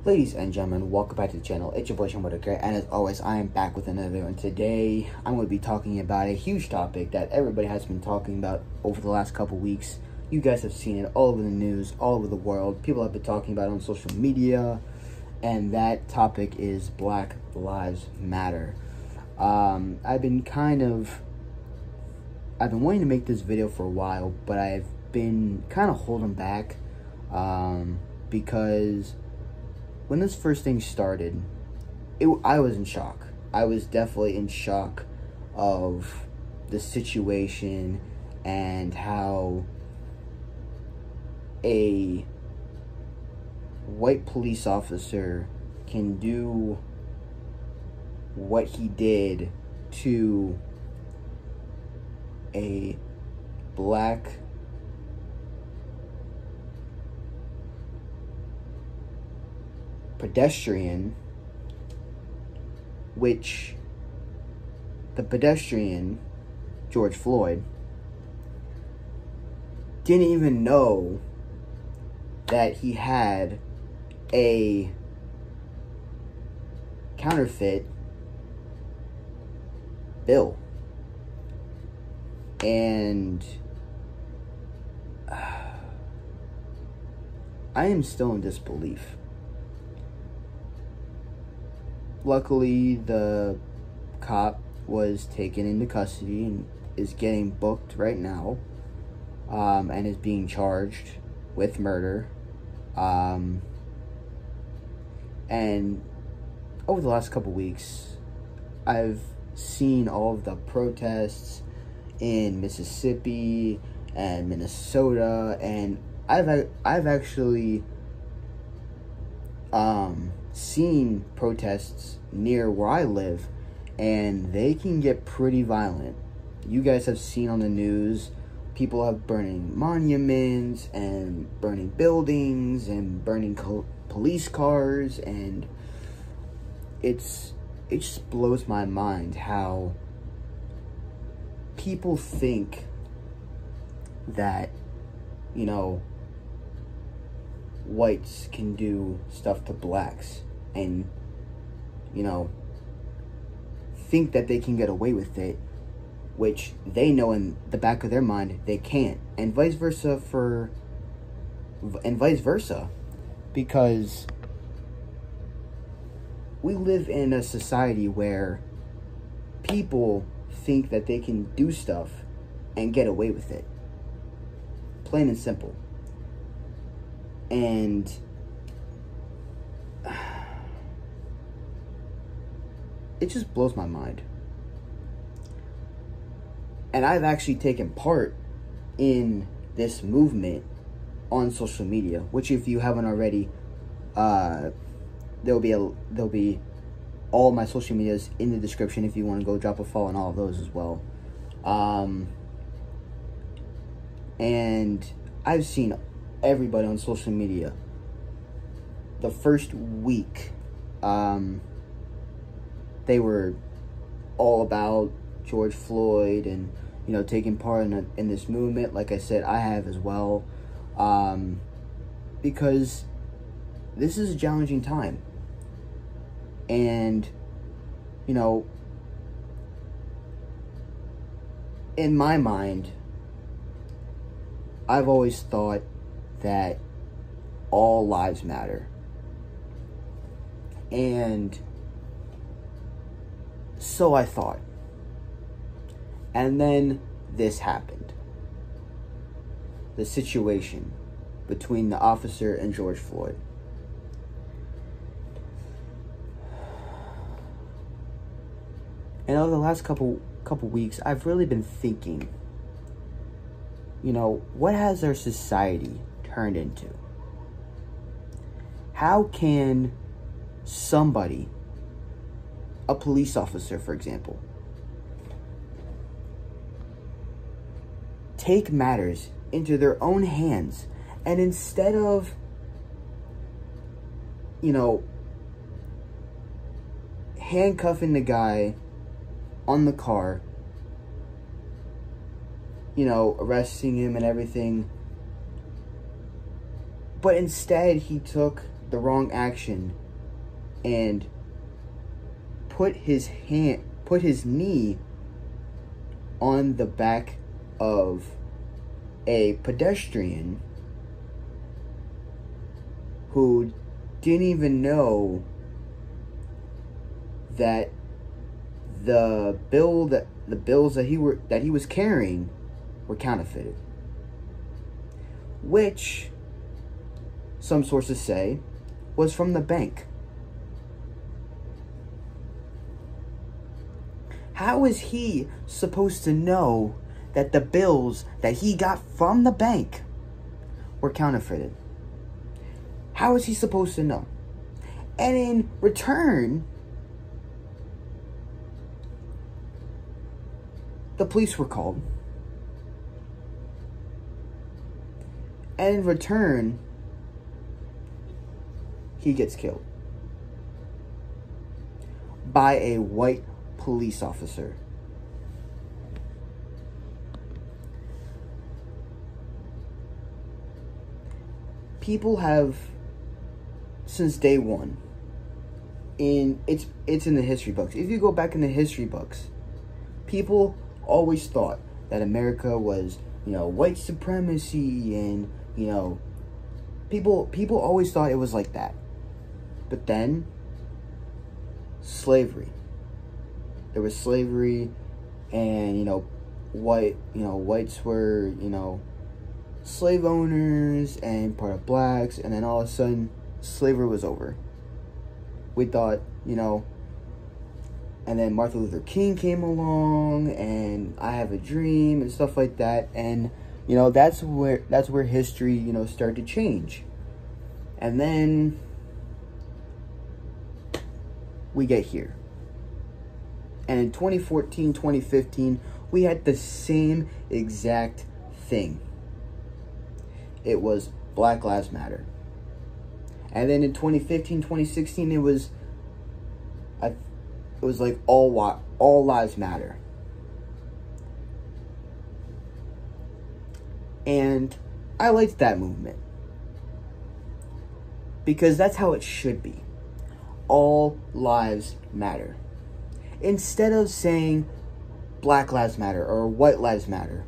Ladies and gentlemen, welcome back to the channel. It's your boy Sean Whitaker, and as always, I am back with another one. Today, I'm going to be talking about a huge topic that everybody has been talking about over the last couple weeks. You guys have seen it all over the news, all over the world. People have been talking about it on social media, and that topic is Black Lives Matter. I've been wanting to make this video for a while, but I've been kind of holding back, because when this first thing started, I was in shock. I was definitely in shock of the situation and how a white police officer can do what he did to a black pedestrian, which the pedestrian, George Floyd, didn't even know that he had a counterfeit bill. And I am still in disbelief. Luckily, the cop was taken into custody and is getting booked right now, and is being charged with murder. And over the last couple weeks, I've seen all of the protests in Mississippi and Minnesota, and I've actually seen protests near where I live, and they can get pretty violent. You guys have seen on the news, people have burning monuments and burning buildings and burning police cars, and it just blows my mind how people think that, you know, whites can do stuff to blacks, and, you know, think that they can get away with it, which they know in the back of their mind they can't, and vice versa, because we live in a society where people think that they can do stuff and get away with it, plain and simple. And it just blows my mind. And I've actually taken part in this movement on social media, which, if you haven't already, there'll be all my social medias in the description if you want to go drop a follow on all of those as well. And I've seen everybody on social media. The first week, they were all about George Floyd and, you know, taking part in this movement. Like I said, I have as well, because this is a challenging time. And, you know, in my mind, I've always thought that all lives matter. And so I thought. And then this happened. The situation between the officer and George Floyd. And over the last couple weeks, I've really been thinking, you know, what has our society turned into? How can somebody, a police officer, for example, take matters into their own hands, and instead of, you know, handcuffing the guy on the car, you know, arresting him and everything, but instead he took the wrong action and put his knee on the back of a pedestrian who didn't even know that the bills that he was carrying were counterfeited, which some sources say was from the bank. How is he supposed to know that the bills that he got from the bank were counterfeited? How is he supposed to know? And in return, the police were called. And in return, he gets killed by a white police officer. People have, since day one, it's in the history books. If you go back in the history books, people always thought that America was, white supremacy, and, people always thought it was like that. But then, slavery. There was slavery, and, whites were, slave owners and part of blacks, and then all of a sudden, slavery was over. We thought, and then Martin Luther King came along, and I Have a Dream, and stuff like that, and, that's where history, started to change. And then we get here. And in 2014, 2015, we had the same exact thing. It was Black Lives Matter. And then in 2015, 2016, it was like all lives matter. And I liked that movement, because that's how it should be. All lives matter. Instead of saying Black Lives Matter or White Lives Matter,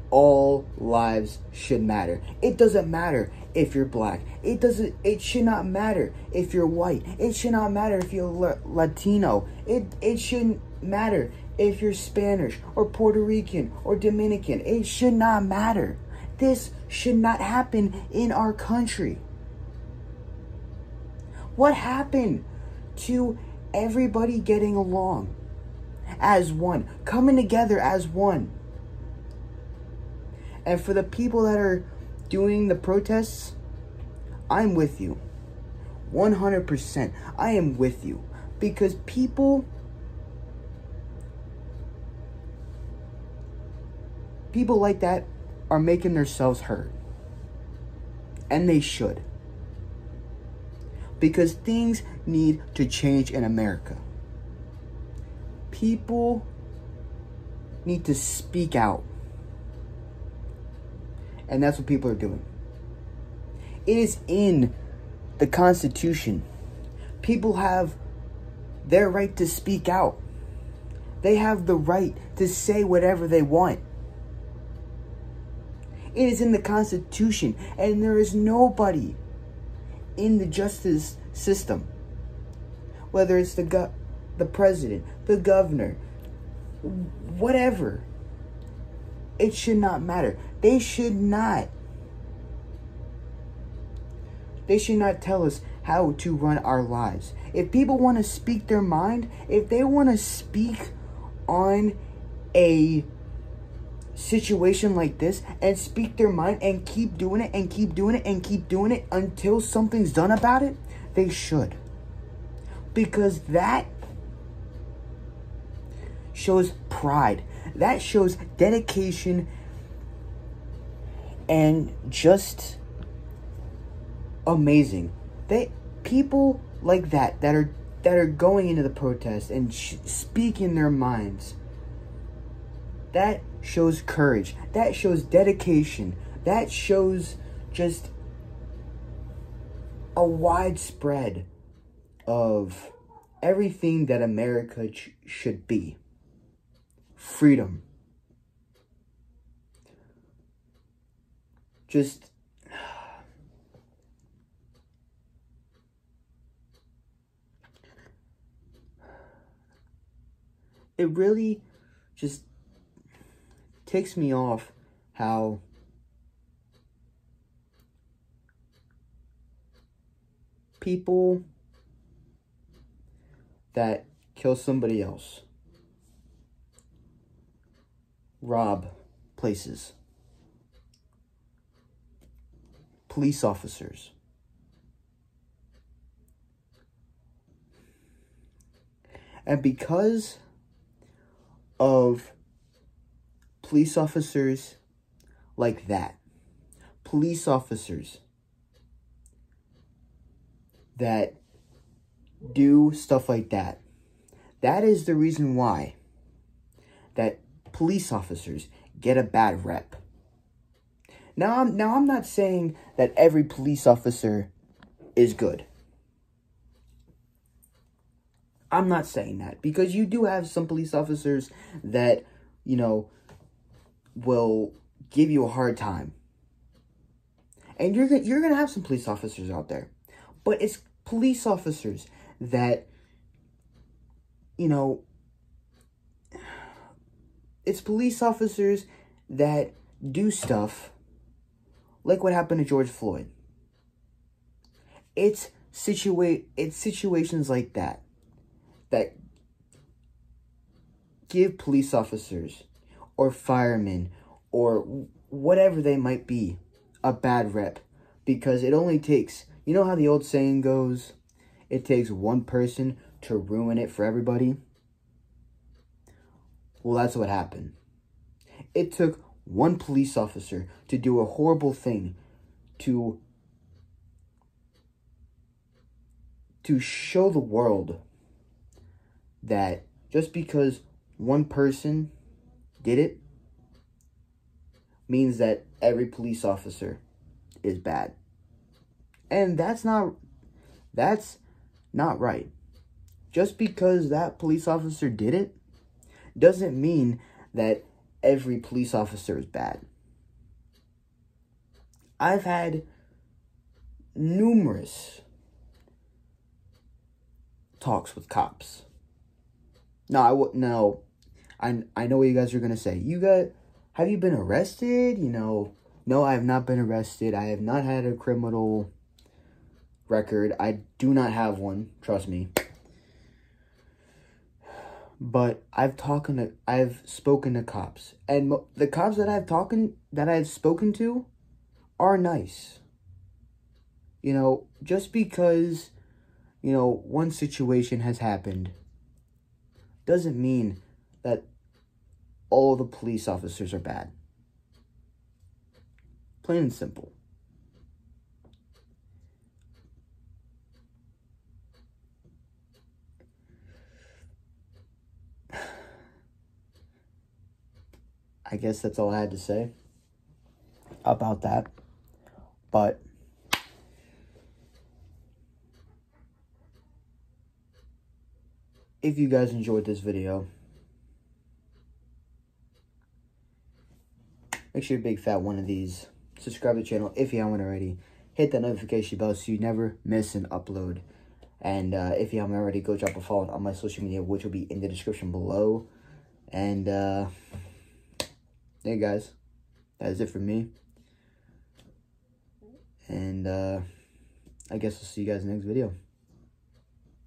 all lives should matter. It doesn't matter if you're black. It should not matter if you're white. It should not matter if you're Latino. It shouldn't matter if you're Spanish or Puerto Rican or Dominican. It should not matter. This should not happen in our country. What happened to everybody getting along as one, coming together as one? And for the people that are doing the protests, I'm with you. 100%. I am with you. Because people like that are making themselves heard. And they should. Because things need to change in America. People need to speak out. And that's what people are doing. It is in the Constitution. People have their right to speak out. They have the right to say whatever they want. It is in the Constitution. And there is nobody in the justice system, whether it's the president, the governor, whatever, it should not matter. They should not tell us how to run our lives. If people want to speak their mind, if they want to speak on a situation like this and speak their mind and keep doing it and keep doing it and keep doing it until something's done about it, they should. Because that shows pride. That shows dedication and just amazing. People like that are going into the protest and speaking their minds. That shows courage. That shows dedication. That shows just a widespread of everything that America should be. Freedom. Just it really just ticks me off how people that kill somebody else, rob places, police officers, and because of police officers like that, police officers that do stuff like that, that is the reason why that police officers get a bad rep. Now I'm not saying that every police officer is good. I'm not saying that, because you do have some police officers that, you know, will give you a hard time. And you're going to have some police officers out there. But it's police officers that, you know, it's police officers that do stuff like what happened to George Floyd. It's situations like that that give police officers or firemen or whatever they might be a bad rep, because it only takes, you know how the old saying goes, it takes one person to ruin it for everybody? Well, that's what happened. It took one police officer to do a horrible thing to show the world that just because one person did it means that every police officer is bad. And that's not right. Just because that police officer did it doesn't mean that every police officer is bad. I've had numerous talks with cops. I know what you guys are gonna say. Have you been arrested? You know, no, I have not been arrested. I have not had a criminal record. I do not have one, trust me. But I've spoken to cops, and the cops that I've spoken to are nice. You know, just because, you know, one situation has happened doesn't mean that all the police officers are bad. Plain and simple. I guess that's all I had to say about that. But if you guys enjoyed this video, make sure you're a big fat one of these. Subscribe to the channel if you haven't already. Hit that notification bell so you never miss an upload. And if you haven't already, go drop a follow on my social media, which will be in the description below. And hey guys, that is it for me. And I guess I'll see you guys in the next video.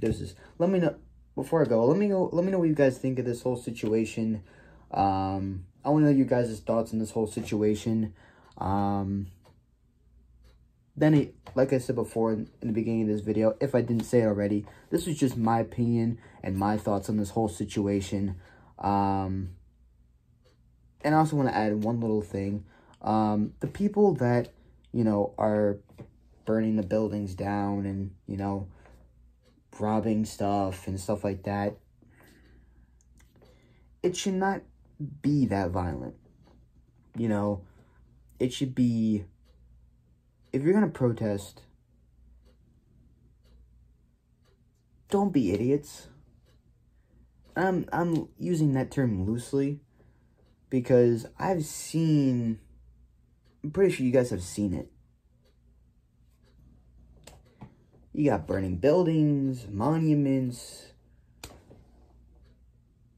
Deuces. Let me know before I go. Let me know what you guys think of this whole situation. I want to know you guys' thoughts on this whole situation. Then, like I said before in the beginning of this video, if I didn't say it already, this was just my opinion and my thoughts on this whole situation. And I also want to add one little thing. The people that, you know, are burning the buildings down and, you know, robbing stuff and stuff like that, it should not be that violent. You know, it should be, if you're going to protest, don't be idiots. I'm using that term loosely because I'm pretty sure you guys have seen it. You got burning buildings, monuments,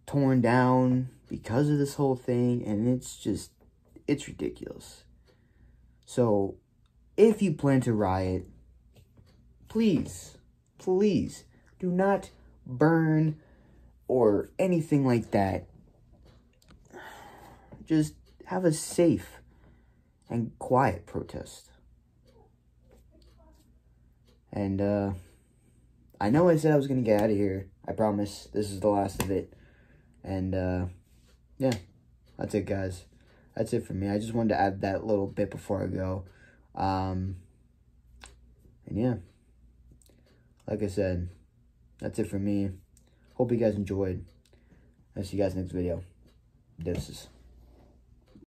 torn down because of this whole thing, and it's ridiculous. So, if you plan to riot, please do not burn or anything like that. Just have a safe and quiet protest. And, I know I said I was going to get out of here. I promise this is the last of it. And, yeah, that's it, guys. That's it for me. I just wanted to add that little bit before I go. And, yeah, like I said, that's it for me. Hope you guys enjoyed. I'll see you guys next video. Deuces.